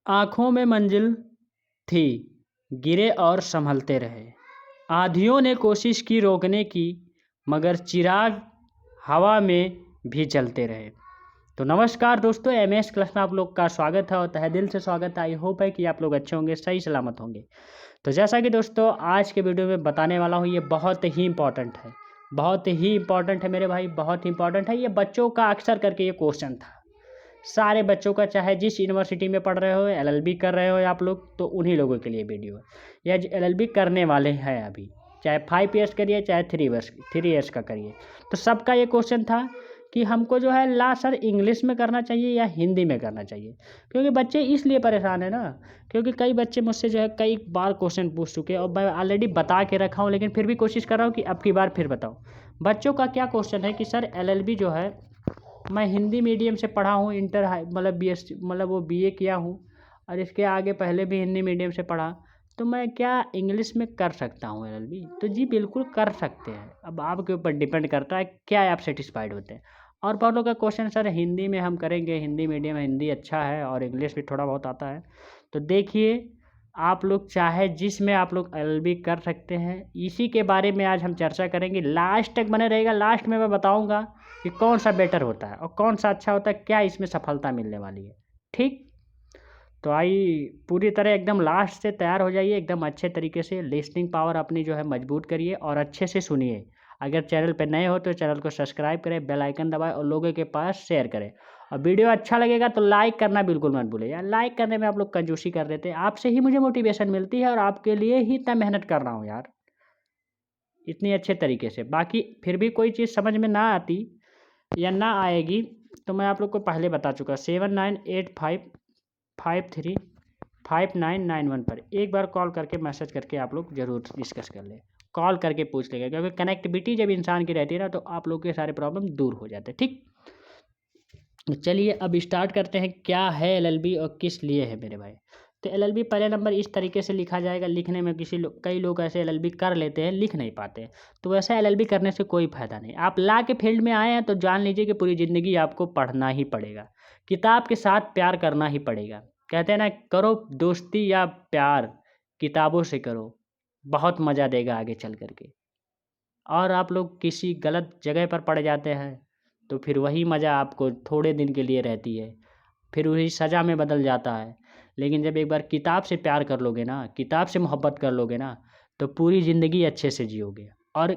आँखों में मंजिल थी, गिरे और संभलते रहे। आँधियों ने कोशिश की रोकने की, मगर चिराग हवा में भी जलते रहे। तो नमस्कार दोस्तों, एमएस क्लास में आप लोग का स्वागत है और तहे दिल से स्वागत है। आई होप है कि आप लोग अच्छे होंगे, सही सलामत होंगे। तो जैसा कि दोस्तों आज के वीडियो में बताने वाला हूँ, ये बहुत ही इंपॉर्टेंट है, बहुत ही इंपॉर्टेंट है मेरे भाई, बहुत ही इंपॉर्टेंट है। ये बच्चों का अक्सर करके ये क्वेश्चन था, सारे बच्चों का, चाहे जिस यूनिवर्सिटी में पढ़ रहे हो, एलएलबी कर रहे हो आप लोग, तो उन्हीं लोगों के लिए वीडियो है। या एलएलबी करने वाले हैं अभी, चाहे 5 ईयर्स करिए चाहे 3 ईयर्स का करिए, तो सबका ये क्वेश्चन था कि हमको जो है सर इंग्लिश में करना चाहिए या हिंदी में करना चाहिए। क्योंकि बच्चे इसलिए परेशान है ना, क्योंकि कई बच्चे मुझसे जो है कई बार क्वेश्चन पूछ चुके हैं और मैं ऑलरेडी बता के रखा हूँ, लेकिन फिर भी कोशिश कर रहा हूँ कि अब की बार फिर बताऊँ। बच्चों का क्या क्वेश्चन है कि सर एलएलबी जो है, मैं हिंदी मीडियम से पढ़ा हूँ, इंटर हाई मतलब बीएससी मतलब वो बीए किया हूँ, और इसके आगे पहले भी हिंदी मीडियम से पढ़ा, तो मैं क्या इंग्लिश में कर सकता हूँ एलएलबी? तो जी बिल्कुल कर सकते हैं। अब आपके ऊपर डिपेंड करता है क्या आप सेटिस्फाइड होते हैं। और बहुत लोग का क्वेश्चन, सर हिंदी में हम करेंगे, हिंदी मीडियम है, हिंदी अच्छा है और इंग्लिश भी थोड़ा बहुत आता है। तो देखिए, आप लोग चाहे जिसमें आप लोग एलएलबी कर सकते हैं, इसी के बारे में आज हम चर्चा करेंगे। लास्ट तक बने रहेगा, लास्ट में मैं बताऊंगा कि कौन सा बेटर होता है और कौन सा अच्छा होता है, क्या इसमें सफलता मिलने वाली है। ठीक, तो आई पूरी तरह एकदम लास्ट से तैयार हो जाइए, एकदम अच्छे तरीके से लिसनिंग पावर अपनी जो है मजबूत करिए और अच्छे से सुनिए। अगर चैनल पर नए हो तो चैनल को सब्सक्राइब करें, बेल आइकन दबाएं और लोगों के पास शेयर करें। और वीडियो अच्छा लगेगा तो लाइक करना बिल्कुल मत भूलें यार, लाइक करने में आप लोग कंजूसी कर देते हैं। आपसे ही मुझे मोटिवेशन मिलती है और आपके लिए ही इतना मेहनत कर रहा हूँ यार, इतनी अच्छे तरीके से। बाकी फिर भी कोई चीज़ समझ में ना आती या ना आएगी तो मैं आप लोग को पहले बता चुका, 7985535991 पर एक बार कॉल करके मैसेज करके आप लोग ज़रूर डिस्कस कर लें। कॉल करके पूछ लेगा, क्योंकि कनेक्टिविटी जब इंसान की रहती है ना, तो आप लोग के सारे प्रॉब्लम दूर हो जाते हैं। ठीक, चलिए अब स्टार्ट करते हैं, क्या है एलएलबी और किस लिए है मेरे भाई। तो एलएलबी पहले नंबर इस तरीके से लिखा जाएगा, लिखने में कई लोग ऐसे एलएलबी कर लेते हैं, लिख नहीं पाते हैं। तो वैसा एलएलबी करने से कोई फ़ायदा नहीं। आप ला के फील्ड में आए हैं तो जान लीजिए कि पूरी ज़िंदगी आपको पढ़ना ही पड़ेगा, किताब के साथ प्यार करना ही पड़ेगा। कहते हैं ना, करो दोस्ती या प्यार किताबों से करो, बहुत मज़ा देगा आगे चल कर के। और आप लोग किसी गलत जगह पर पड़ जाते हैं तो फिर वही मज़ा आपको थोड़े दिन के लिए रहती है, फिर वही सज़ा में बदल जाता है। लेकिन जब एक बार किताब से प्यार कर लोगे ना, किताब से मोहब्बत कर लोगे ना, तो पूरी ज़िंदगी अच्छे से जियोगे। और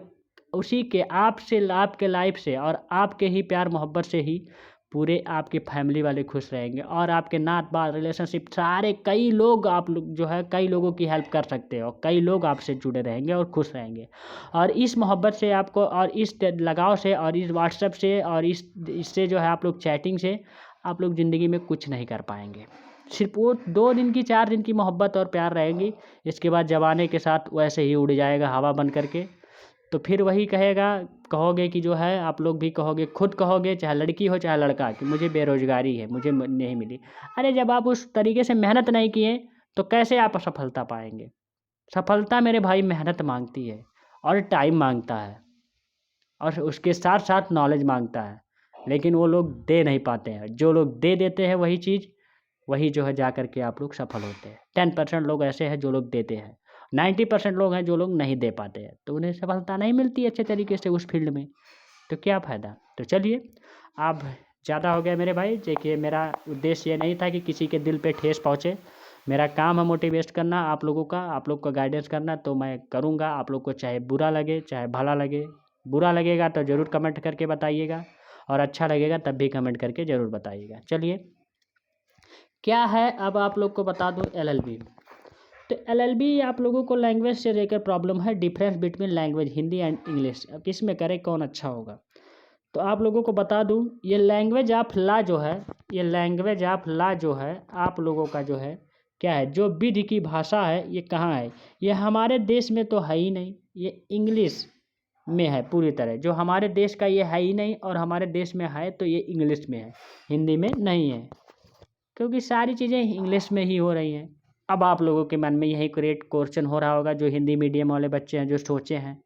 उसी के आपसे, आपके लाइफ से और आपके ही प्यार मोहब्बत से ही पूरे आपके फैमिली वाले खुश रहेंगे और आपके नात बात रिलेशनशिप सारे, कई लोग आप लोग जो है कई लोगों की हेल्प कर सकते हो और कई लोग आपसे जुड़े रहेंगे और खुश रहेंगे। और इस मोहब्बत से आपको, और इस लगाव से, और इस व्हाट्सएप से, और इससे जो है आप लोग चैटिंग से आप लोग ज़िंदगी में कुछ नहीं कर पाएंगे। सिर्फ वो 2 दिन की 4 दिन की मोहब्बत और प्यार रहेगी, इसके बाद ज़माने के साथ वैसे ही उड़ जाएगा हवा बन करके। तो फिर वही कहोगे कि जो है, आप लोग भी कहोगे, खुद कहोगे, चाहे लड़की हो चाहे लड़का, कि मुझे बेरोज़गारी है, मुझे नहीं मिली। अरे जब आप उस तरीके से मेहनत नहीं किए तो कैसे आप सफलता पाएंगे? सफलता मेरे भाई मेहनत मांगती है और टाइम मांगता है और उसके साथ साथ नॉलेज मांगता है, लेकिन वो लोग दे नहीं पाते हैं। जो लोग दे देते हैं वही चीज़, वही जो है जा कर के आप लोग सफल होते हैं। 10% लोग ऐसे हैं जो लोग देते हैं, 90% लोग हैं जो लोग नहीं दे पाते हैं, तो उन्हें सफलता नहीं मिलती अच्छे तरीके से उस फील्ड में, तो क्या फ़ायदा। तो चलिए, अब ज़्यादा हो गया मेरे भाई। देखिए, मेरा उद्देश्य ये नहीं था कि किसी के दिल पे ठेस पहुँचे। मेरा काम है मोटिवेट करना आप लोगों का, आप लोग को गाइडेंस करना, तो मैं करूँगा। आप लोग को चाहे बुरा लगे चाहे भला लगे, बुरा लगेगा तो ज़रूर कमेंट करके बताइएगा और अच्छा लगेगा तब भी कमेंट करके ज़रूर बताइएगा। चलिए, क्या है अब आप लोग को बता दूं एलएलबी। तो एलएलबी आप लोगों को लैंग्वेज से लेकर प्रॉब्लम है, difference between language Hindi and English, अब किस में करें, कौन अच्छा होगा। तो आप लोगों को बता दूं, ये लैंग्वेज ऑफ लॉ जो है, ये लैंग्वेज ऑफ लॉ जो है आप लोगों का जो है क्या है, जो विधि की भाषा है, ये कहाँ है, ये हमारे देश में तो है ही नहीं, ये इंग्लिश में है पूरी तरह। जो हमारे देश का ये है ही नहीं, और हमारे देश में है तो ये इंग्लिश में है, हिंदी में नहीं है, क्योंकि सारी चीज़ें इंग्लिश में ही हो रही हैं। अब आप लोगों के मन में यही क्वेश्चन हो रहा होगा, जो हिंदी मीडियम वाले बच्चे हैं, जो सोचे हैं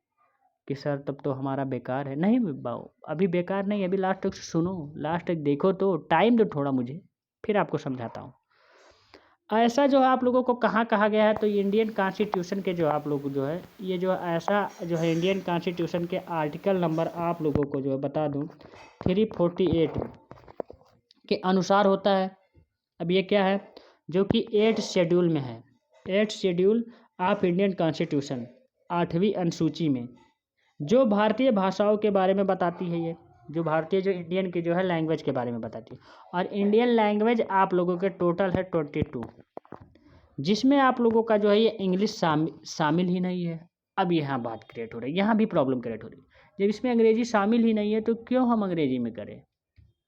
कि सर तब तो हमारा बेकार है। नहीं बाबू, अभी बेकार नहीं, अभी लास्ट तक सुनो, लास्ट तक देखो, तो टाइम दो थोड़ा मुझे, फिर आपको समझाता हूँ। ऐसा जो है आप लोगों को कहाँ कहा गया है, तो इंडियन कॉन्स्टिट्यूशन के जो आप लोग जो है ये जो ऐसा जो है इंडियन कॉन्स्टिट्यूशन के आर्टिकल नंबर आप लोगों को जो है बता दूं 348 के अनुसार होता है। अब ये क्या है, जो कि 8 शेड्यूल में है, 8 शेड्यूल ऑफ इंडियन कॉन्स्टिट्यूशन, 8वीं अनुसूची में, जो भारतीय भाषाओं के बारे में बताती है। ये जो भारतीय जो इंडियन की जो है लैंग्वेज के बारे में बताती है। और इंडियन लैंग्वेज आप लोगों के टोटल है 22, जिसमें आप लोगों का जो है ये इंग्लिश शामिल ही नहीं है। अब यहाँ बात क्रिएट हो रही है, यहाँ भी प्रॉब्लम क्रिएट हो रही है। जब इसमें अंग्रेजी शामिल ही नहीं है तो क्यों हम अंग्रेजी में करें।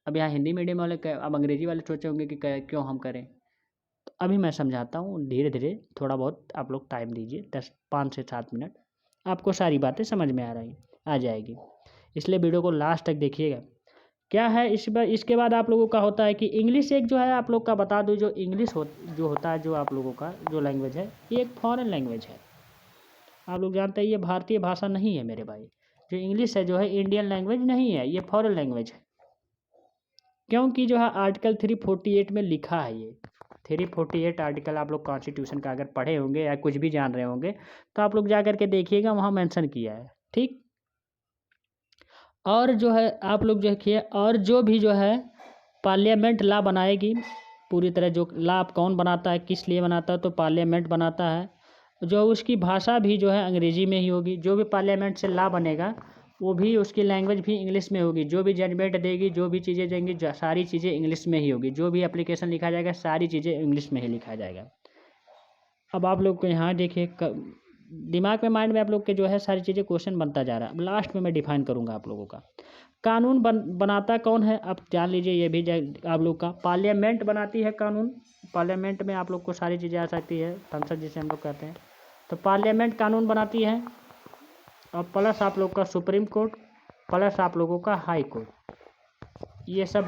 अब यहाँ हिंदी मीडियम वाले अब अंग्रेजी वाले सोचे होंगे कि क्यों हम करें। तो अभी मैं समझाता हूँ धीरे धीरे, थोड़ा बहुत आप लोग टाइम दीजिए, 5 से 7 मिनट, आपको सारी बातें समझ में आ जाएगी। इसलिए वीडियो को लास्ट तक देखिएगा। क्या है इसके बाद आप लोगों का होता है कि इंग्लिश एक जो है आप लोग का बता दूँ, जो इंग्लिश जो होता है जो आप लोगों का जो लैंग्वेज है ये एक फॉरेन लैंग्वेज है। आप लोग जानते हैं ये भारतीय भाषा नहीं है मेरे भाई। जो इंग्लिश है जो है इंडियन लैंग्वेज नहीं है, ये फॉरेन लैंग्वेज है। क्योंकि जो है आर्टिकल 348 में लिखा है, ये 348 आर्टिकल आप लोग कॉन्स्टिट्यूशन का अगर पढ़े होंगे या कुछ भी जान रहे होंगे तो आप लोग जा करके देखिएगा, वहाँ मेंशन किया है। ठीक। और जो है आप लोग देखिए, और जो भी जो है पार्लियामेंट लॉ बनाएगी पूरी तरह, जो लॉ कौन बनाता है, किस लिए बनाता है, तो पार्लियामेंट बनाता है। जो उसकी भाषा भी जो है अंग्रेजी में ही होगी। जो भी पार्लियामेंट से लॉ बनेगा वो भी उसकी लैंग्वेज भी इंग्लिश में होगी। जो भी जजमेंट देगी, जो भी चीज़ें देंगी, सारी चीज़ें इंग्लिश में ही होगी। जो भी एप्लीकेशन लिखा जाएगा सारी चीज़ें इंग्लिश में ही लिखा जाएगा। अब आप लोग को यहाँ देखिए दिमाग में, माइंड में आप लोग के जो है सारी चीज़ें क्वेश्चन बनता जा रहा है। अब लास्ट में मैं डिफाइन करूँगा आप लोगों का। कानून बनाता कौन है, अब जान लीजिए ये भी आप लोग का। पार्लियामेंट बनाती है कानून। पार्लियामेंट में आप लोग को सारी चीज़ें आ सकती है, संसद जिसे हम लोग कहते हैं। तो पार्लियामेंट कानून बनाती है। और प्लस आप लोग का सुप्रीम कोर्ट, प्लस आप लोगों का हाई कोर्ट, ये सब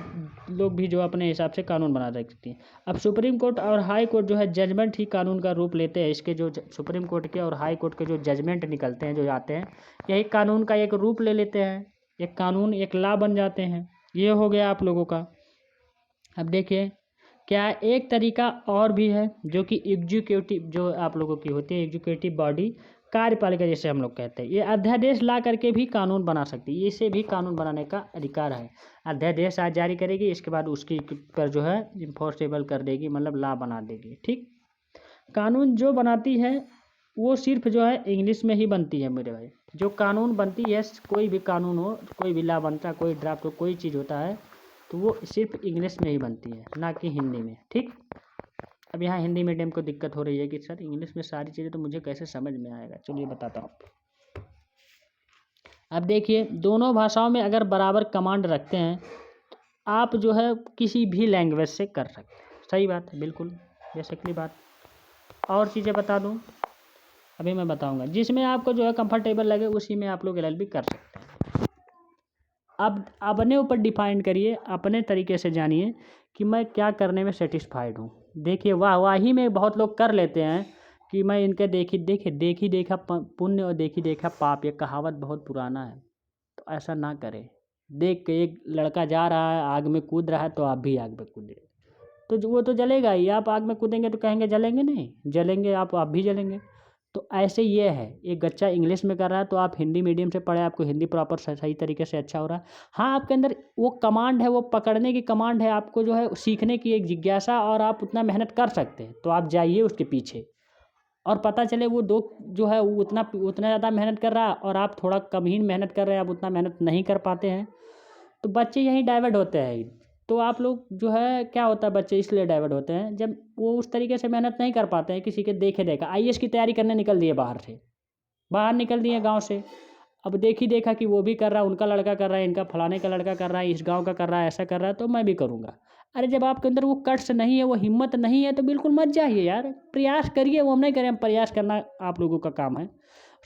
लोग भी जो अपने हिसाब से कानून बना सकती हैं। अब सुप्रीम कोर्ट और हाई कोर्ट जो है जजमेंट ही कानून का रूप लेते हैं। इसके जो सुप्रीम कोर्ट के और हाई कोर्ट के जो जजमेंट निकलते हैं, जो आते हैं, यही कानून का एक रूप ले लेते हैं। एक कानून, एक लॉ बन जाते हैं। ये हो गया आप लोगों का। अब देखिए क्या एक तरीका और भी है, जो कि एग्जीक्यूटिव जो आप लोगों की होती है, एग्जीक्यूटिव बॉडी, कार्यपालिका जैसे हम लोग कहते हैं, ये अध्यादेश ला करके भी कानून बना सकती है। इसे भी कानून बनाने का अधिकार है। अध्यादेश आज जारी करेगी, इसके बाद उसकी पर जो है इन्फोर्सेबल कर देगी, मतलब लॉ बना देगी। ठीक। कानून जो बनाती है वो सिर्फ जो है इंग्लिश में ही बनती है मेरे भाई। जो कानून बनती है, कोई भी कानून हो, कोई भी लॉ बनता है, कोई ड्राफ्ट हो, कोई चीज़ होता है, तो वो सिर्फ इंग्लिश में ही बनती है, ना कि हिंदी में। ठीक। अब यहाँ हिंदी मीडियम को दिक्कत हो रही है कि सर इंग्लिश में सारी चीज़ें तो मुझे कैसे समझ में आएगा। चलिए बताता हूँ। अब देखिए दोनों भाषाओं में अगर बराबर कमांड रखते हैं, आप जो है किसी भी लैंग्वेज से कर सकते हैं। सही बात है, बिल्कुल बेसिकली बात। और चीज़ें बता दूँ, अभी मैं बताऊँगा। जिसमें आपको जो है कंफर्टेबल लगे उसी में आप लोग LLB कर सकते हैं। अब अपने ऊपर डिफाइन करिए, अपने तरीके से जानिए कि मैं क्या करने में सेटिस्फाइड हूँ। देखिए वाही में बहुत लोग कर लेते हैं कि मैं इनके देखी देखा पुण्य और देखी देखा पाप, ये कहावत बहुत पुराना है। तो ऐसा ना करें। देख के एक लड़का जा रहा है, आग में कूद रहा है, तो आप भी आग में कूदें, तो वो तो जलेगा ही। आप आग में कूदेंगे तो कहेंगे जलेंगे नहीं, जलेंगे आप भी जलेंगे। तो ऐसे ये है, एक बच्चा इंग्लिश में कर रहा है तो आप हिंदी मीडियम से पढ़े, आपको हिंदी प्रॉपर सही तरीके से अच्छा हो रहा है। हाँ, आपके अंदर वो कमांड है, वो पकड़ने की कमांड है, आपको जो है सीखने की एक जिज्ञासा, और आप उतना मेहनत कर सकते हैं, तो आप जाइए उसके पीछे। और पता चले वो दो जो है वो उतना ज़्यादा मेहनत कर रहा है और आप थोड़ा कम ही मेहनत कर रहे हैं, आप उतना मेहनत नहीं कर पाते हैं, तो बच्चे यहीं डाइवर्ट होते हैं। तो आप लोग जो है क्या होता है, बच्चे इसलिए डाइवर्ट होते हैं जब वो उस तरीके से मेहनत नहीं कर पाते हैं। किसी के देखे देखा IAS की तैयारी करने निकल दिए, बाहर निकल दिए गांव से। अब देखा कि वो भी कर रहा है, उनका लड़का कर रहा है, इनका फलाने का लड़का कर रहा है, इस गांव का कर रहा है, ऐसा कर रहा है, तो मैं भी करूँगा। अरे जब आपके अंदर वो कट्स नहीं है, वो हिम्मत नहीं है, तो बिल्कुल मत जाइए यार, प्रयास करिए। वो हम नहीं करें, प्रयास करना आप लोगों का काम है,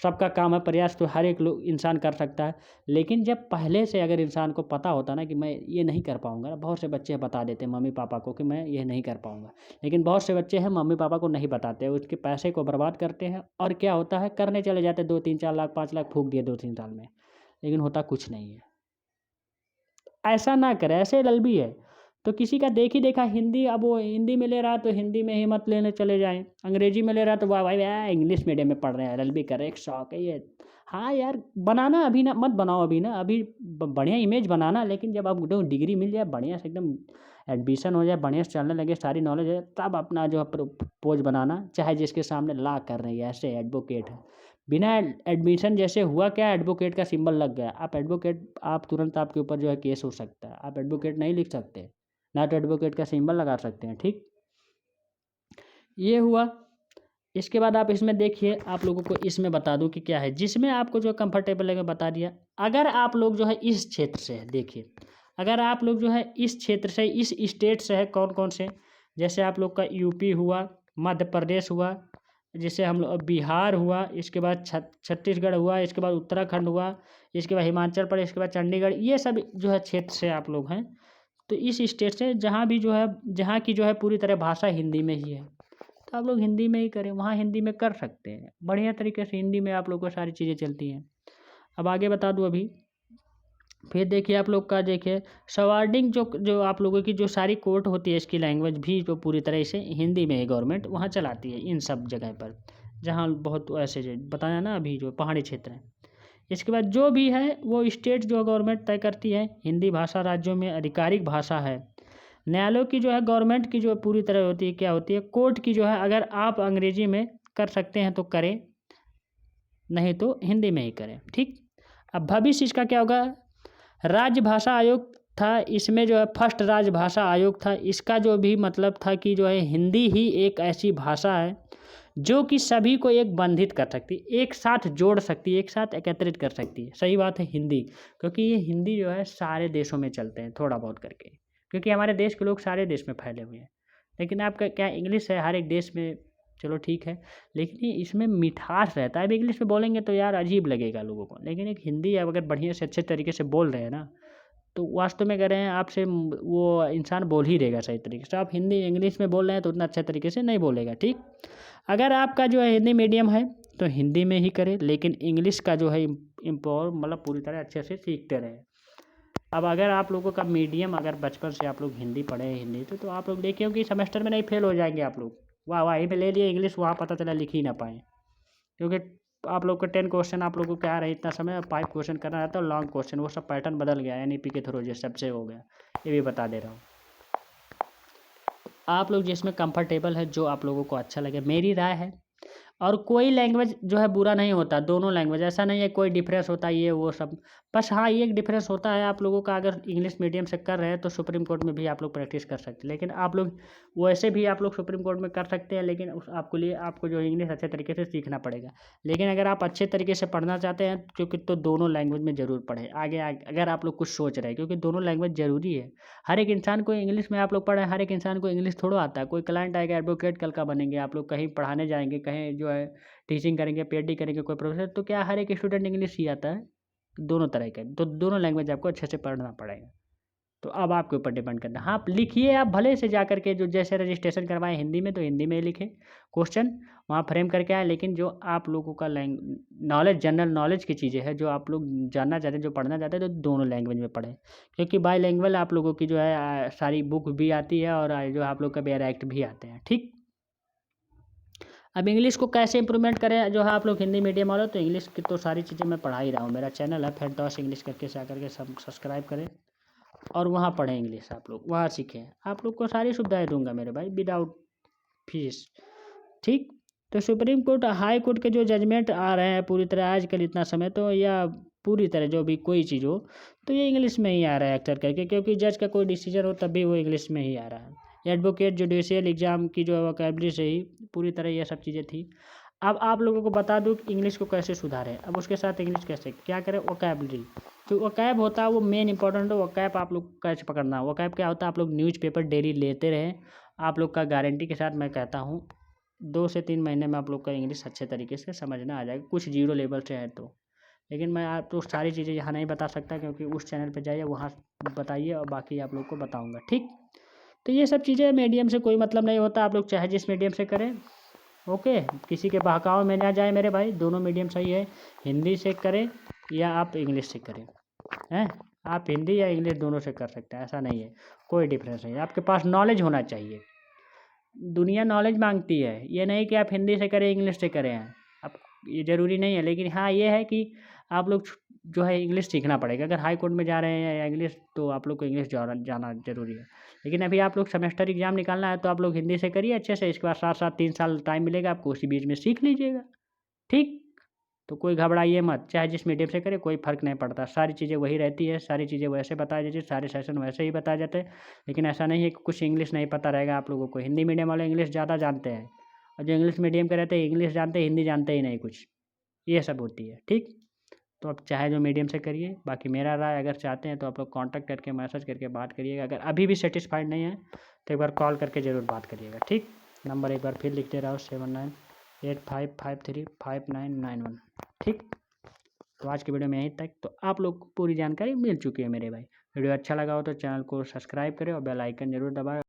सबका काम है। प्रयास तो हर एक लोग इंसान कर सकता है। लेकिन जब पहले से अगर इंसान को पता होता ना कि मैं ये नहीं कर पाऊँगा, बहुत से बच्चे बता देते हैं मम्मी पापा को कि मैं ये नहीं कर पाऊँगा। लेकिन बहुत से बच्चे हैं मम्मी पापा को नहीं बताते, उसके पैसे को बर्बाद करते हैं, और क्या होता है, करने चले जाते 2-3-4 लाख 5 लाख फूँक दिए 2-3 साल में, लेकिन होता कुछ नहीं है। ऐसा ना करें, ऐसे LLB है। तो किसी का देख ही देखा हिंदी, अब वो हिंदी में ले रहा है तो हिंदी में ही मत लेने चले जाएं, अंग्रेजी में ले रहा है तो वाह भाई वाह इंग्लिश मीडियम में पढ़ रहे हैं LLB कर रहे हैं, एक शौक है ये। हाँ यार बनाना अभी ना मत बनाओ, अभी ना अभी बढ़िया इमेज बनाना, लेकिन जब आपको डिग्री मिल जाए बढ़िया से एकदम एडमिशन हो जाए, बढ़िया से चलने लगे, सारी नॉलेज है, तब अपना जो है पोज बनाना, चाहे जिसके सामने ला कर रहे हैं ऐसे एडवोकेट है। बिना एडमिशन जैसे हुआ क्या, एडवोकेट का सिंबल लग गया, आप एडवोकेट, आप तुरंत आपके ऊपर जो है केस हो सकता है, आप एडवोकेट नहीं लिख सकते, ना तो एडवोकेट का सिंबल लगा सकते हैं। ठीक, ये हुआ। इसके बाद आप इसमें देखिए, आप लोगों को इसमें बता दूं कि क्या है, जिसमें आपको जो कंफर्टेबल लगे बता दिया। अगर आप लोग जो है इस क्षेत्र से है, देखिए अगर आप लोग जो है इस क्षेत्र से, इस स्टेट से है, कौन कौन से, जैसे आप लोग का यूपी हुआ, मध्य प्रदेश हुआ, जैसे हम लोग बिहार हुआ, इसके बाद छत्तीसगढ़ हुआ, इसके बाद उत्तराखंड हुआ, इसके बाद हिमाचल प्रदेश, इसके बाद चंडीगढ़, ये सब जो है क्षेत्र से आप लोग हैं, तो इस स्टेट से जहाँ भी जो है, जहाँ की जो है पूरी तरह भाषा हिंदी में ही है, तो आप लोग हिंदी में ही करें, वहाँ हिंदी में कर सकते हैं, बढ़िया तरीके से हिंदी में आप लोग को सारी चीज़ें चलती हैं। अब आगे बता दूँ अभी, फिर देखिए आप लोग का, देखिए सवार्डिंग जो जो आप लोगों की जो सारी कोर्ट होती है, इसकी लैंग्वेज भी जो पूरी तरह से हिंदी में ही गवर्नमेंट वहाँ चलाती है, इन सब जगह पर जहाँ बहुत ऐसे बताया ना अभी जो पहाड़ी क्षेत्र है। इसके बाद जो भी है वो स्टेट जो गवर्नमेंट तय करती है, हिंदी भाषा राज्यों में आधिकारिक भाषा है। न्यायालयों की जो है गवर्नमेंट की जो पूरी तरह होती है, क्या होती है, कोर्ट की जो है, अगर आप अंग्रेजी में कर सकते हैं तो करें, नहीं तो हिंदी में ही करें। ठीक, अब भविष्य इसका क्या होगा, राज्य भाषा आयोग था, इसमें जो है फर्स्ट राज्य भाषा आयोग था, इसका जो भी मतलब था कि जो है हिंदी ही एक ऐसी भाषा है जो कि सभी को एक बंधित कर सकती है, एक साथ जोड़ सकती है, एक साथ एकत्रित कर सकती है। सही बात है हिंदी, क्योंकि ये हिंदी जो है सारे देशों में चलते हैं थोड़ा बहुत करके, क्योंकि हमारे देश के लोग सारे देश में फैले हुए हैं। लेकिन आपका क्या इंग्लिश है हर एक देश में, चलो ठीक है, लेकिन इसमें मिठास रहता है। अब इंग्लिश में बोलेंगे तो यार अजीब लगेगा लोगों को, लेकिन एक हिंदी अगर बढ़िया से अच्छे तरीके से बोल रहे हैं ना, तो वास्तव में कह रहे हैं आपसे वो इंसान बोल ही देगा सही तरीके से। आप हिंदी इंग्लिश में बोल रहे हैं तो उतना अच्छे तरीके से नहीं बोलेगा। ठीक, अगर आपका जो है हिंदी मीडियम है तो हिंदी में ही करें, लेकिन इंग्लिश का जो है इम्पोर मतलब पूरी तरह अच्छे से सीखते रहें। अब अगर आप लोगों का मीडियम अगर बचपन से आप लोग हिंदी पढ़े हैं हिंदी, तो आप लोग देखिए कि सेमेस्टर में नहीं फेल हो जाएंगे आप लोग। वाह वाही में ले लिए इंग्लिश, वहाँ पता चला लिख ही ना पाए, क्योंकि आप लोग को 10 क्वेश्चन आप लोग को क्या रहे इतना समय, 5 क्वेश्चन करना रहता है, लॉन्ग क्वेश्चन, वो सब पैटर्न बदल गया NEP के थ्रू, जो सबसे हो गया, ये भी बता दे रहा हूँ। आप लोग जिसमें कंफर्टेबल है, जो आप लोगों को अच्छा लगे, मेरी राय है। और कोई लैंग्वेज जो है बुरा नहीं होता, दोनों लैंग्वेज, ऐसा नहीं है कोई डिफरेंस होता है ये वो सब। बस हाँ एक डिफरेंस होता है आप लोगों का, अगर इंग्लिश मीडियम से कर रहे हैं तो सुप्रीम कोर्ट में भी आप लोग प्रैक्टिस कर सकते हैं, लेकिन आप लोग वैसे भी आप लोग सुप्रीम कोर्ट में कर सकते हैं, लेकिन उस आपको लिए आपको जो इंग्लिश अच्छे तरीके से सीखना पड़ेगा। लेकिन अगर आप अच्छे तरीके से पढ़ना चाहते हैं क्योंकि, तो दोनों लैंग्वेज में ज़रूर पढ़ें आगे अगर आप लोग कुछ सोच रहे हैं, क्योंकि दोनों लैंग्वेज ज़रूरी है। हर एक इंसान को इंग्लिश में आप लोग पढ़ें, हर एक इंसान को इंग्लिश थोड़ा आता है। कोई क्लाइंट आएगा एडवोकेट कल का बनेंगे, आप लोग कहीं पढ़ाने जाएंगे, कहीं जो है टीचिंग करेंगे, PhD करेंगे, कोई प्रोफेसर, तो क्या हर एक स्टूडेंट इंग्लिश ही आता है, दोनों तरह का, तो दोनों लैंग्वेज आपको अच्छे से पढ़ना पड़ेगा। तो अब आपके ऊपर डिपेंड करना, हाँ लिखिए आप भले से जा करके, जो जैसे रजिस्ट्रेशन करवाएं हिंदी में तो हिंदी में ही लिखें, क्वेश्चन वहाँ फ्रेम करके आए, लेकिन जो आप लोगों का नॉलेज, जनरल नॉलेज की चीज़ें हैं, जो आप लोग जानना चाहते हैं, जो पढ़ना चाहते हैं, तो दोनों लैंग्वेज में पढ़ें, क्योंकि बाई लैंग्वेज आप लोगों की जो है सारी बुक भी आती है और जो आप लोग का बेयर एक्ट भी आते हैं। ठीक, अब इंग्लिश को कैसे इंप्रूवमेंट करें, जो है आप लोग हिंदी मीडियम वाले, तो इंग्लिश की तो सारी चीज़ें मैं पढ़ा ही रहा हूँ, मेरा चैनल है फैंटॉस इंग्लिश करके, से आकर के सब सब्सक्राइब करें और वहाँ पढ़ें इंग्लिश, आप लोग वहाँ सीखें, आप लोग को सारी सुविधाएं दूंगा मेरे भाई विदाउट फीस। ठीक, तो सुप्रीम कोर्ट हाई कोर्ट के जो जजमेंट आ रहे हैं पूरी तरह आजकल इतना समय, तो या पूरी तरह जो भी कोई चीज़ हो तो ये इंग्लिश में ही आ रहा है अक्सर करके, क्योंकि जज का कोई डिसीजन हो तब भी वो इंग्लिश में ही आ रहा है। एडवोकेट जुडिशियल एग्ज़ाम की जो वोकैबुलरी से ही पूरी तरह ये सब चीज़ें थी। अब आप लोगों को बता दूं कि इंग्लिश को कैसे सुधारें, अब उसके साथ इंग्लिश कैसे क्या करें, वोकैबुलरी, जो वोकैब होता है वो मेन इंपॉर्टेंट है। वोकैब आप लोग कैसे पकड़ना है, वोकैब क्या होता है, आप लोग न्यूज़पेपर डेली लेते रहें, आप लोग का गारंटी के साथ मैं कहता हूँ 2 से 3 महीने में आप लोग का इंग्लिश अच्छे तरीके से समझना आ जाएगा, कुछ जीरो लेवल से है तो। लेकिन मैं आपको सारी चीज़ें यहाँ नहीं बता सकता, क्योंकि उस चैनल पे जाइए, वहाँ बताइए और बाकी आप लोग को बताऊँगा। ठीक, तो ये सब चीज़ें मीडियम से कोई मतलब नहीं होता, आप लोग चाहे जिस मीडियम से करें, ओके, किसी के बहकावे में ना जाए मेरे भाई, दोनों मीडियम सही है, हिंदी से करें या आप इंग्लिश से करें, हैं, आप हिंदी या इंग्लिश दोनों से कर सकते हैं, ऐसा नहीं है। कोई डिफरेंस नहीं है। आपके पास नॉलेज होना चाहिए। दुनिया नॉलेज मांगती है, ये नहीं कि आप हिंदी से करें इंग्लिश से करें। अब ये ज़रूरी नहीं है, लेकिन हाँ ये है कि आप लोग जो है इंग्लिश सीखना पड़ेगा। अगर हाई कोर्ट में जा रहे हैं या इंग्लिश, तो आप लोग को इंग्लिश जाना ज़रूरी है। लेकिन अभी आप लोग सेमेस्टर एग्ज़ाम निकालना है तो आप लोग हिंदी से करिए अच्छे से। इसके बाद साथ साथ 3 साल टाइम मिलेगा आपको, उसी बीच में सीख लीजिएगा। ठीक, तो कोई घबराइए मत, चाहे जिस मीडियम से करे कोई फ़र्क नहीं पड़ता। सारी चीज़ें वही रहती है, सारी चीज़ें वैसे बताई जाती है, सारे सेशन वैसे ही बताए जाते हैं। लेकिन ऐसा नहीं है कि कुछ इंग्लिश नहीं पता रहेगा आप लोगों को। हिंदी मीडियम वाले इंग्लिश ज़्यादा जानते हैं, और जो इंग्लिश मीडियम के रहते हैं इंग्लिश जानते हैं, हिंदी जानते ही नहीं कुछ। ये सब होती है। ठीक, तो आप चाहे जो मीडियम से करिए। बाकी मेरा राय, अगर चाहते हैं तो आप लोग कॉन्टैक्ट करके मैसेज करके बात करिएगा। अगर अभी भी सेटिस्फाइड नहीं है तो एक बार कॉल करके ज़रूर बात करिएगा। ठीक, नंबर एक बार फिर लिख दे रहा हूँ, 7985535991। ठीक, तो आज की वीडियो में यहीं तक। तो आप लोग को पूरी जानकारी मिल चुकी है मेरे भाई। वीडियो अच्छा लगा हो तो चैनल को सब्सक्राइब करें और बेल आइकन ज़रूर दबाएं।